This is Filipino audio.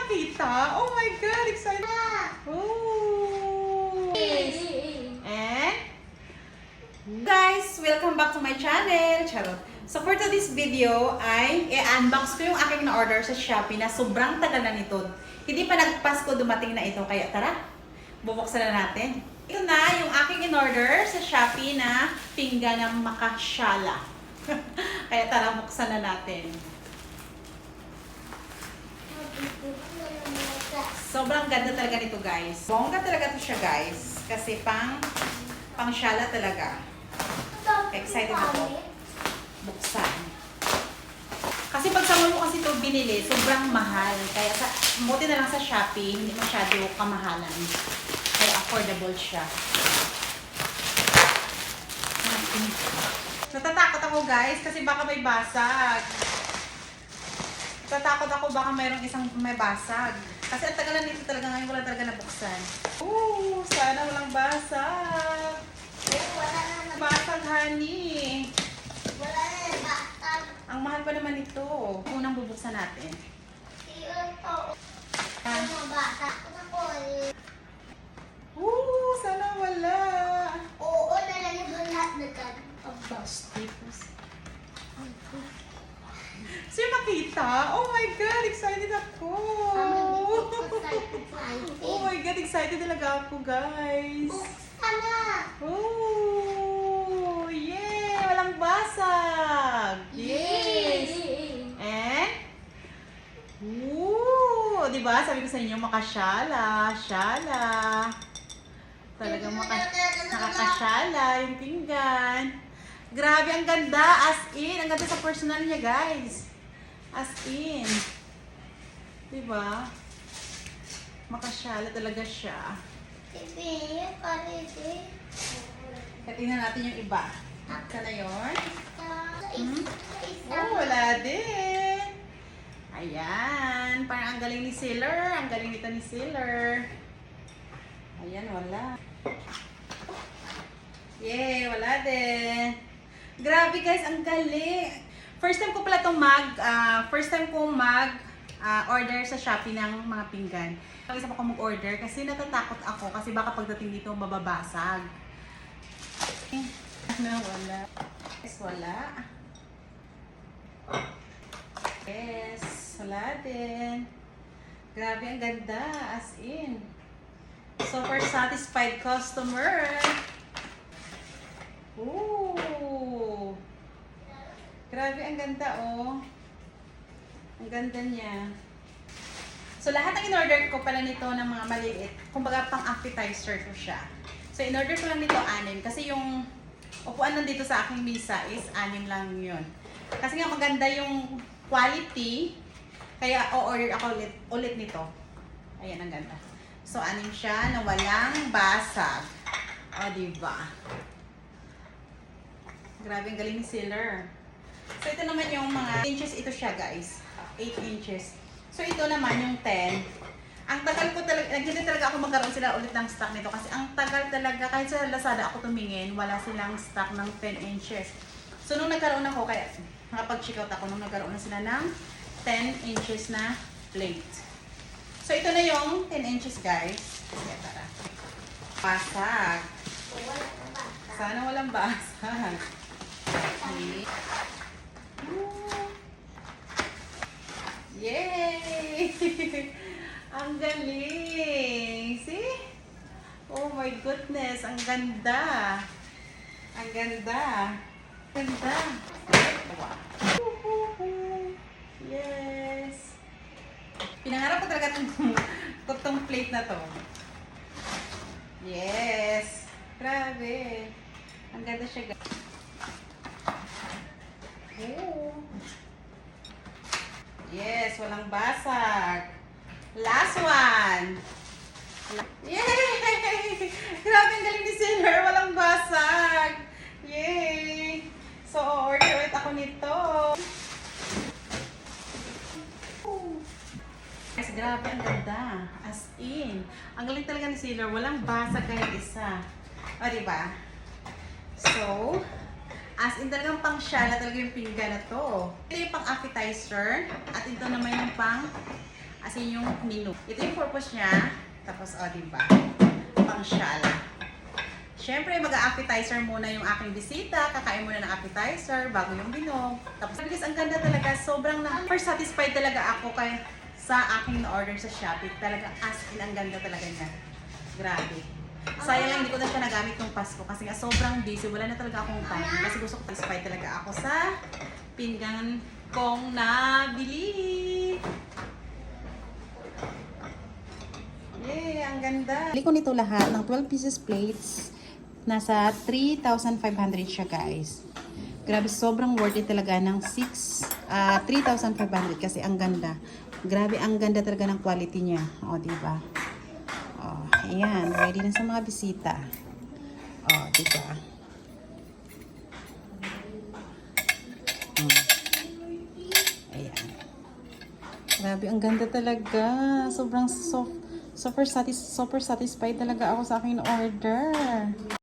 makita? Oh my God, excited! Oh! And guys, welcome back to my channel. Charot. So for today's video ay i-unbox ko yung aking na-order sa Shopee na sobrang tagal na nito. Hindi pa nagpasko dumating na ito. Kaya tara, bubuksan na natin. Ito na yung aking in-order sa Shopee na pinggan ng makasyala. Kaya tara, buksan na natin. Sobrang ganda talaga nito, guys. Bongga talaga to siya, guys. Kasi pang syala talaga. Excited ako. Buksan. Kasi pag sa mall mo kasi ito binili, sobrang mahal. Kaya buti na lang sa Shopee, hindi masyado kamahalan. Kaya affordable siya. Natatakot ako, guys, kasi baka may basag. Natatakot ako baka mayroong isang may basag. Kasi ang tagalan nito talaga ngayon, wala talaga nabuksan. Sana walang basag. Wala na Basag, honey. Wala na basag. Ang mahal pa naman ito. Unang bubuksan natin. Ito. Ano basag? Ako Sana wala. oo, nalagay mo lahat na kan. Ang Bastos. Siya makita? Oh my God, excited ako. Oh my God, excited talaga ako, guys. Sana. Oh, yay! Walang basag. Yes. And, diba? Sabi ko sa inyo, makasyala. Syala. Talagang nakakasyala yung pinggan. Grabe, ang ganda. As in. Ang ganda sa personal niya, guys. As in. Diba? Makasyala talaga siya. Tibi, kaliti. Tingnan natin yung iba. Ika na yun. Isa. Wala din. Ayan. Parang ang galing ni Sealer. Ang galing nito ni Sealer. Ayan, wala. Yay, wala din. Grabe, guys, ang galing. First time ko pala itong order sa Shopee ng mga pinggan. Isa pa ako mag-order kasi natatakot ako kasi baka pagdating dito mababasag. Wala. Yes, wala. Yes, wala din. Grabe, ang ganda. As in. Super satisfied customer. Grabe, ang ganda, oh. Ang ganda niya. So, lahat ng in-order ko pala nito ng mga maliit. Kumbaga, pang appetizer ko siya. So, in-order ko lang nito 6. Kasi yung upuan nandito sa aking misa is 6 lang yun. Kasi nga maganda yung quality. Kaya, o-order ako ulit nito. Ayan, ang ganda. So, 6 siya na walang basag. O, diba? Grabe, ang galing ni Sealer. So, ito naman yung mga inches. Ito siya, guys. 8 inches. So, ito naman yung 10. Ang tagal ko talaga, hindi talaga ako magkaroon sila ulit ng stock nito. Kasi ang tagal talaga, kahit sa Lazada ako tumingin, wala silang stock ng 10 inches. So, nung nagkaroon ako, kaya nakapag-check out ako, nung nagkaroon na sila ng 10 inches na plate. So, ito na yung 10 inches, guys. Kaya tara. Basag. Wala na basag. Sana walang basag. Okay. Yay! Ang galing! See? Oh my goodness! Ang ganda! Ang ganda! Ganda! Wow! Yes! Pinangarap ko talaga itong plate na to. Yes! Grabe! Ang ganda siya, guys. Oh! Yes, walang basag. Last one. Yay! Grabe, ang galing ni Sealer. Walang basag. Yay! So, order ulit ako nito. Guys, grabe, ang ganda. As in. Ang galing talaga ni Sealer. Walang basag kahit isa. O, diba? So, as in talagang pang syala talaga yung pinggan na to. Ito yung pang appetizer. At ito naman yung pang As in yung menu. Ito yung purpose niya. Tapos, diba? Pang shala. Siyempre, mag-appetizer muna yung aking bisita. Kakain muna ng appetizer bago yung binog. Tapos, guys, ang ganda talaga. Sobrang satisfied talaga ako sa aking na-order sa Shopee. Talaga, as in, ang ganda talaga niya. Grabe. Sayang lang, hindi ko na siya nagamit nung Pasko kasi nga sobrang busy. Wala na talaga akong time. Kasi gusto ko satisfied talaga ako sa pinggan kong nabili. Yay, ang ganda. Bili ko nito lahat ng 12 pieces plates. Nasa 3,500 siya, guys. Grabe, sobrang worth it talaga ng 3,500 kasi ang ganda. Grabe, ang ganda talaga ng quality niya. O, diba? O, ayan. Ready na sa mga bisita. O, diba? Ayan. Grabe, ang ganda talaga. Sobrang super satisfied talaga ako sa aking order.